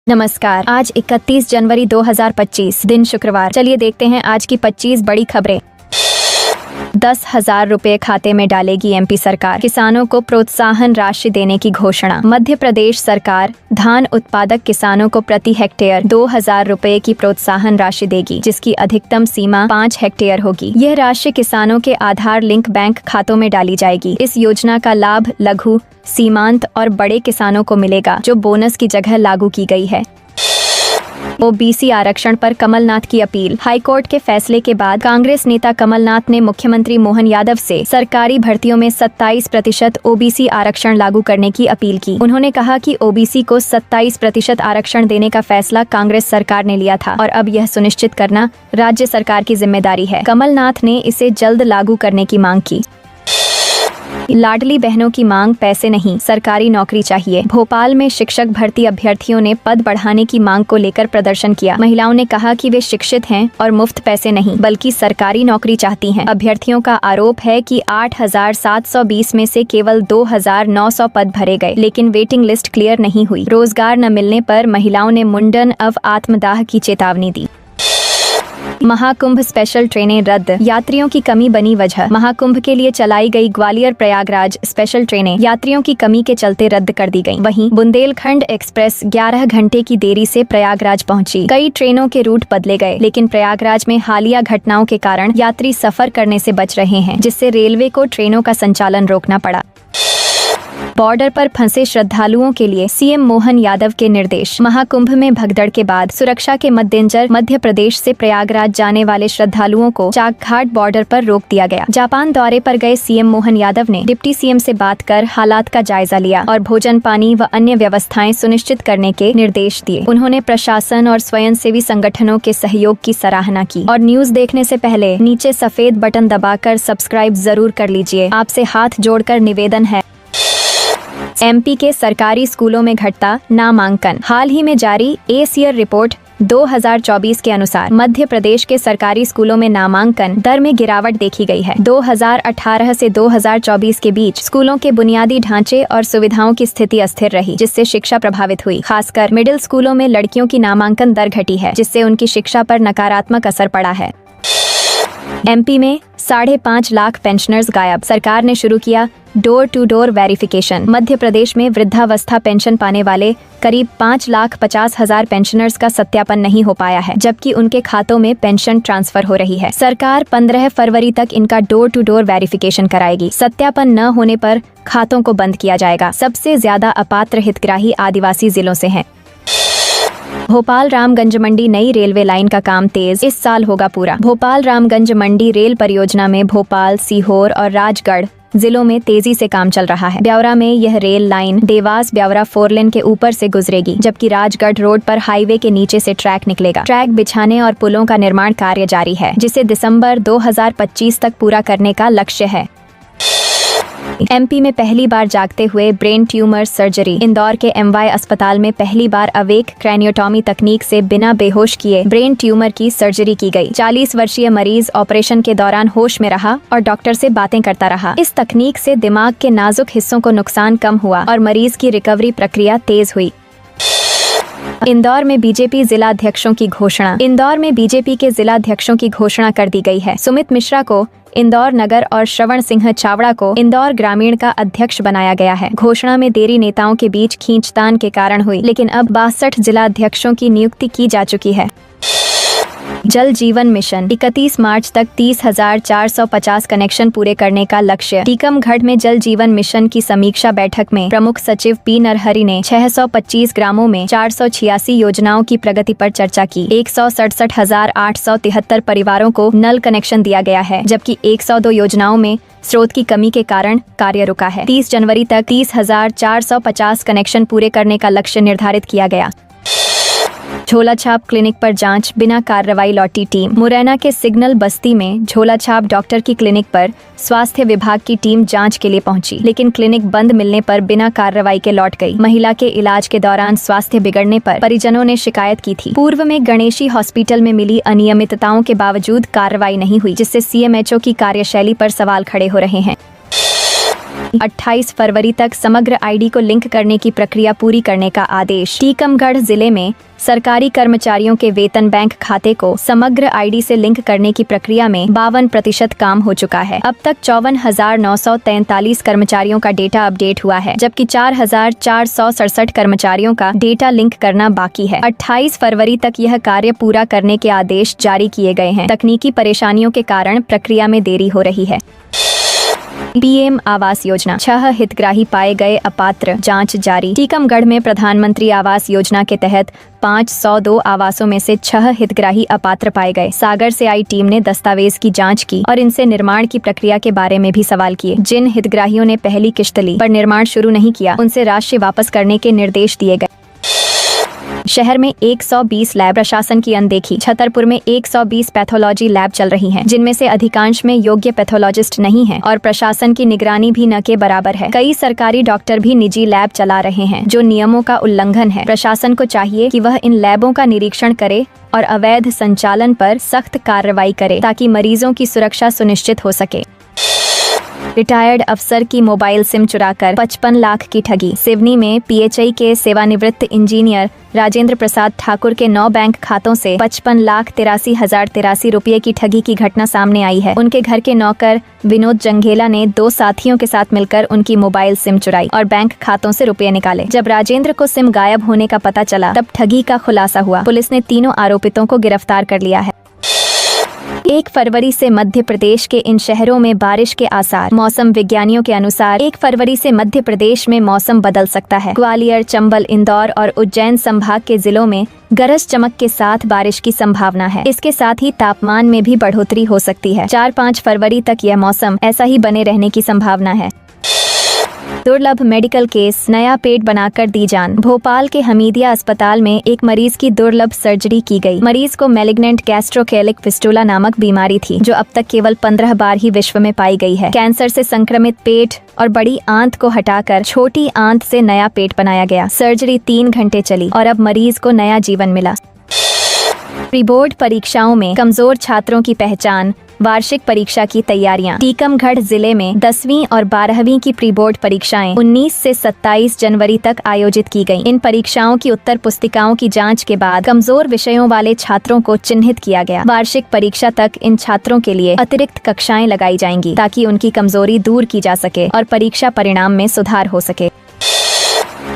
नमस्कार। आज 31 जनवरी 2025 दिन शुक्रवार। चलिए देखते हैं आज की 25 बड़ी खबरें। 10,000 रुपए खाते में डालेगी एमपी सरकार। किसानों को प्रोत्साहन राशि देने की घोषणा। मध्य प्रदेश सरकार धान उत्पादक किसानों को प्रति हेक्टेयर 2,000 रुपए की प्रोत्साहन राशि देगी, जिसकी अधिकतम सीमा 5 हेक्टेयर होगी। यह राशि किसानों के आधार लिंक बैंक खातों में डाली जाएगी। इस योजना का लाभ लघु, सीमांत और बड़े किसानों को मिलेगा, जो बोनस की जगह लागू की गई है। ओबीसी आरक्षण पर कमलनाथ की अपील। हाईकोर्ट के फैसले के बाद कांग्रेस नेता कमलनाथ ने मुख्यमंत्री मोहन यादव से सरकारी भर्तियों में 27% ओबीसी आरक्षण लागू करने की अपील की। उन्होंने कहा कि ओबीसी को 27% आरक्षण देने का फैसला कांग्रेस सरकार ने लिया था और अब यह सुनिश्चित करना राज्य सरकार की जिम्मेदारी है। कमलनाथ ने इसे जल्द लागू करने की मांग की। लाडली बहनों की मांग पैसे नहीं, सरकारी नौकरी चाहिए। भोपाल में शिक्षक भर्ती अभ्यर्थियों ने पद बढ़ाने की मांग को लेकर प्रदर्शन किया। महिलाओं ने कहा कि वे शिक्षित हैं और मुफ्त पैसे नहीं, बल्कि सरकारी नौकरी चाहती हैं। अभ्यर्थियों का आरोप है कि 8,720 में से केवल 2,900 पद भरे गए, लेकिन वेटिंग लिस्ट क्लियर नहीं हुई। रोजगार न मिलने पर महिलाओं ने मुंडन अव आत्मदाह की चेतावनी दी। महाकुंभ स्पेशल ट्रेनें रद्द, यात्रियों की कमी बनी वजह। महाकुंभ के लिए चलाई गई ग्वालियर प्रयागराज स्पेशल ट्रेनें यात्रियों की कमी के चलते रद्द कर दी गईं। वहीं बुंदेलखंड एक्सप्रेस 11 घंटे की देरी से प्रयागराज पहुंची। कई ट्रेनों के रूट बदले गए, लेकिन प्रयागराज में हालिया घटनाओं के कारण यात्री सफर करने से बच रहे हैं, जिससे रेलवे को ट्रेनों का संचालन रोकना पड़ा। बॉर्डर पर फंसे श्रद्धालुओं के लिए सीएम मोहन यादव के निर्देश। महाकुंभ में भगदड़ के बाद सुरक्षा के मद्देनजर मध्य प्रदेश से प्रयागराज जाने वाले श्रद्धालुओं को चाकघाट बॉर्डर पर रोक दिया गया। जापान दौरे पर गए सीएम मोहन यादव ने डिप्टी सीएम से बात कर हालात का जायजा लिया और भोजन, पानी व अन्य व्यवस्थाएं सुनिश्चित करने के निर्देश दिए। उन्होंने प्रशासन और स्वयंसेवी संगठनों के सहयोग की सराहना की। और न्यूज देखने से पहले नीचे सफेद बटन दबाकर सब्सक्राइब जरूर कर लीजिए। आपसे हाथ जोड़कर निवेदन है। एमपी के सरकारी स्कूलों में घटता नामांकन। हाल ही में जारी एसियर रिपोर्ट 2024 के अनुसार मध्य प्रदेश के सरकारी स्कूलों में नामांकन दर में गिरावट देखी गई है। 2018 से 2024 के बीच स्कूलों के बुनियादी ढांचे और सुविधाओं की स्थिति अस्थिर रही, जिससे शिक्षा प्रभावित हुई। खासकर मिडिल स्कूलों में लड़कियों की नामांकन दर घटी है, जिससे उनकी शिक्षा पर नकारात्मक असर पड़ा है। एमपी में 5.5 लाख पेंशनर्स गायब। सरकार ने शुरू किया door to door verification. Madhya Pradesh में वृद्धावस्था पेंशन पाने वाले करीब 5,50,000 पेंशनर्स का सत्यापन नहीं हो पाया है, जबकि उनके खातों में पेंशन ट्रांसफर हो रही है। सरकार 15 फरवरी तक इनका डोर टू डोर वेरिफिकेशन कराएगी। सत्यापन न होने पर खातों को बंद किया जाएगा। सबसे ज्यादा अपात्र हितग्राही आदिवासी जिलों से हैं। भोपाल रामगंज मंडी नई रेलवे लाइन का काम तेज, इस साल होगा पूरा। भोपाल रामगंज मंडी रेल परियोजना में भोपाल, सीहोर और राजगढ़ जिलों में तेजी से काम चल रहा है। ब्यावरा में यह रेल लाइन देवास ब्यावरा 4 लेन के ऊपर से गुजरेगी, जबकि राजगढ़ रोड पर हाईवे के नीचे से ट्रैक निकलेगा। ट्रैक बिछाने और पुलों का निर्माण कार्य जारी है, जिसे दिसंबर 2025 तक पूरा करने का लक्ष्य है। एमपी में पहली बार जागते हुए ब्रेन ट्यूमर सर्जरी। इंदौर के एमवाई अस्पताल में पहली बार अवेक क्रैनियोटॉमी तकनीक से बिना बेहोश किए ब्रेन ट्यूमर की सर्जरी की गई। 40 वर्षीय मरीज ऑपरेशन के दौरान होश में रहा और डॉक्टर से बातें करता रहा। इस तकनीक से दिमाग के नाजुक हिस्सों को नुकसान कम हुआ और मरीज की रिकवरी प्रक्रिया तेज हुई। इंदौर में बीजेपी जिलाध्यक्षों की घोषणा। इंदौर में बीजेपी के जिलाध्यक्षों की घोषणा कर दी गई है। सुमित मिश्रा को इंदौर नगर और श्रवण सिंह चावड़ा को इंदौर ग्रामीण का अध्यक्ष बनाया गया है। घोषणा में देरी नेताओं के बीच खींचतान के कारण हुई, लेकिन अब 62 जिलाध्यक्षों की नियुक्ति की जा चुकी है। जल जीवन मिशन 31 मार्च तक 30,450 कनेक्शन पूरे करने का लक्ष्य। टीकमगढ़ में जल जीवन मिशन की समीक्षा बैठक में प्रमुख सचिव पी नरहरि ने 625 ग्रामों में 486 योजनाओं की प्रगति पर चर्चा की। 167,873 परिवारों को नल कनेक्शन दिया गया है, जबकि 102 योजनाओं में स्रोत की कमी के कारण कार्य रुका है। 30 जनवरी तक 30,450 कनेक्शन पूरे करने का लक्ष्य निर्धारित किया गया। झोलाछाप क्लिनिक पर जांच, बिना कार्रवाई लौटी टीम। मुरैना के सिग्नल बस्ती में झोलाछाप डॉक्टर की क्लिनिक पर स्वास्थ्य विभाग की टीम जांच के लिए पहुंची, लेकिन क्लिनिक बंद मिलने पर बिना कार्रवाई के लौट गई। महिला के इलाज के दौरान स्वास्थ्य बिगड़ने पर परिजनों ने शिकायत की थी। पूर्व में गणेशी हॉस्पिटल में मिली अनियमितताओं के बावजूद कार्रवाई नहीं हुई, जिससे सीएमएचओ की कार्यशैली पर सवाल खड़े हो रहे हैं। 28 फरवरी तक समग्र आईडी को लिंक करने की प्रक्रिया पूरी करने का आदेश। टीकमगढ़ जिले में सरकारी कर्मचारियों के वेतन बैंक खाते को समग्र आईडी से लिंक करने की प्रक्रिया में 52% काम हो चुका है। अब तक 54,943 कर्मचारियों का डेटा अपडेट हुआ है, जबकि 4,467 कर्मचारियों का डेटा लिंक करना बाकी है। 28 फरवरी तक यह कार्य पूरा करने के आदेश जारी किए गए हैं। तकनीकी परेशानियों के कारण प्रक्रिया में देरी हो रही है। पीएम आवास योजना 6 हितग्राही पाए गए अपात्र, जांच जारी। टीकमगढ़ में प्रधानमंत्री आवास योजना के तहत 502 आवासों में से 6 हितग्राही अपात्र पाए गए। सागर से आई टीम ने दस्तावेज की जांच की और इनसे निर्माण की प्रक्रिया के बारे में भी सवाल किए। जिन हितग्राहियों ने पहली किश्त ली पर निर्माण शुरू नहीं किया, उनसे राशि वापस करने के निर्देश दिए गए। शहर में 120 लैब, प्रशासन की अनदेखी। छतरपुर में 120 पैथोलॉजी लैब चल रही हैं, जिनमें से अधिकांश में योग्य पैथोलॉजिस्ट नहीं हैं और प्रशासन की निगरानी भी न के बराबर है। कई सरकारी डॉक्टर भी निजी लैब चला रहे हैं, जो नियमों का उल्लंघन है। प्रशासन को चाहिए कि वह इन लैबों का निरीक्षण करे और अवैध संचालन पर सख्त कार्रवाई करे, ताकि मरीजों की सुरक्षा सुनिश्चित हो सके। रिटायर्ड अफसर की मोबाइल सिम चुराकर 55 लाख की ठगी। सिवनी में पीएचई के सेवानिवृत्त इंजीनियर राजेंद्र प्रसाद ठाकुर के 9 बैंक खातों से 55,83,083 रुपये की ठगी की घटना सामने आई है। उनके घर के नौकर विनोद जंघेला ने 2 साथियों के साथ मिलकर उनकी मोबाइल सिम चुराई और बैंक खातों से रुपये निकाले। जब राजेंद्र को सिम गायब होने का पता चला, तब ठगी का खुलासा हुआ। पुलिस ने तीनों आरोपितों को गिरफ्तार कर लिया है। 1 फरवरी से मध्य प्रदेश के इन शहरों में बारिश के आसार। मौसम विज्ञानियों के अनुसार 1 फरवरी से मध्य प्रदेश में मौसम बदल सकता है। ग्वालियर, चंबल, इंदौर और उज्जैन संभाग के जिलों में गरज चमक के साथ बारिश की संभावना है। इसके साथ ही तापमान में भी बढ़ोतरी हो सकती है। 4-5 फरवरी तक यह मौसम ऐसा ही बने रहने की संभावना है। दुर्लभ मेडिकल केस, नया पेट बनाकर दी जान। भोपाल के हमीदिया अस्पताल में एक मरीज की दुर्लभ सर्जरी की गई। मरीज को मैलिग्नेंट गैस्ट्रोकेलिक फिस्टुला नामक बीमारी थी, जो अब तक केवल 15 बार ही विश्व में पाई गई है। कैंसर से संक्रमित पेट और बड़ी आंत को हटाकर छोटी आंत से नया पेट बनाया गया। सर्जरी 3 घंटे चली और अब मरीज को नया जीवन मिला। प्री बोर्ड परीक्षाओं में कमजोर छात्रों की पहचान, वार्षिक परीक्षा की तैयारियां। टीकमगढ़ जिले में 10वीं और 12वीं की प्री बोर्ड परीक्षाएं 19 से 27 जनवरी तक आयोजित की गईं। इन परीक्षाओं की उत्तर पुस्तिकाओं की जांच के बाद कमजोर विषयों वाले छात्रों को चिन्हित किया गया। वार्षिक परीक्षा तक इन छात्रों के लिए अतिरिक्त कक्षाएं लगाई जाएंगी, ताकि उनकी कमजोरी दूर की जा सके और परीक्षा परिणाम में सुधार हो सके।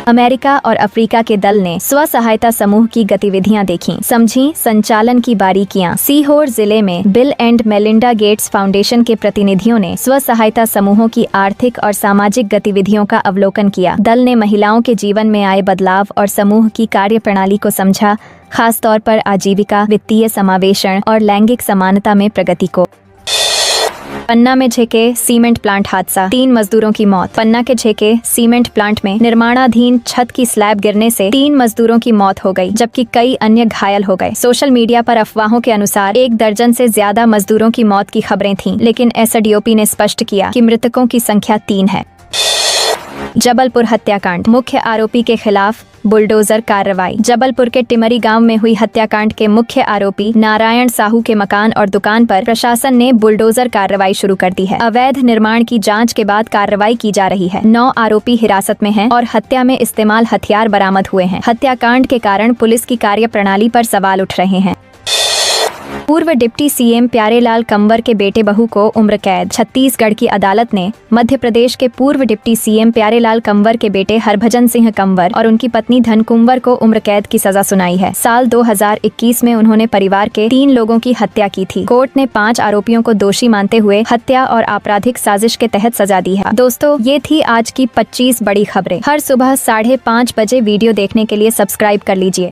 अमेरिका और अफ्रीका के दल ने स्व सहायता समूह की गतिविधियां देखी, समझी संचालन की बारीकियां। सीहोर जिले में bill and Melinda Gates foundation के प्रतिनिधियों ने स्व सहायता समूहों की आर्थिक और सामाजिक गतिविधियों का अवलोकन किया। दल ने महिलाओं के जीवन में आए बदलाव और समूह की कार्यप्रणाली को समझा, खास तौर पर आजीविका, वित्तीय समावेशन और लैंगिक समानता में प्रगति को। पन्ना में झेके सीमेंट प्लांट हादसा, 3 मजदूरों की मौत। पन्ना के झेके सीमेंट प्लांट में निर्माणाधीन छत की स्लैब गिरने से 3 मजदूरों की मौत हो गई, जबकि कई अन्य घायल हो गए। सोशल मीडिया पर अफवाहों के अनुसार 1 दर्जन से ज्यादा मजदूरों की मौत की खबरें थीं, लेकिन एसडीओपी ने स्पष्ट किया कि मृतकों की संख्या 3 है। जबलपुर हत्याकांड, मुख्य आरोपी के खिलाफ बुलडोजर कार्रवाई। जबलपुर के टिमरी गांव में हुई हत्याकांड के मुख्य आरोपी नारायण साहू के मकान और दुकान पर प्रशासन ने बुलडोजर कार्रवाई शुरू कर दी है। अवैध निर्माण की जांच के बाद कार्रवाई की जा रही है। 9 आरोपी हिरासत में हैं और हत्या में इस्तेमाल हथियार बरामद हुए हैं। हत्याकांड के कारण पुलिस की कार्यप्रणाली पर सवाल उठ रहे हैं। पूर्व डिप्टी सीएम प्यारेलाल कंवर के बेटे बहू को उम्र कैद। छत्तीसगढ़ की अदालत ने मध्य प्रदेश के पूर्व डिप्टी सीएम प्यारेलाल कंवर के बेटे हरभजन सिंह कंवर और उनकी पत्नी धन कुंवर को उम्र कैद की सजा सुनाई है। साल 2021 में उन्होंने परिवार के 3 लोगों की हत्या की थी। कोर्ट ने 5 आरोपियों को दोषी मानते हुए हत्या और आपराधिक साजिश के तहत सजा दी है। दोस्तों, ये थी आज की 25 बड़ी खबरें। हर सुबह 5:30 बजे वीडियो देखने के लिए सब्सक्राइब कर लीजिए।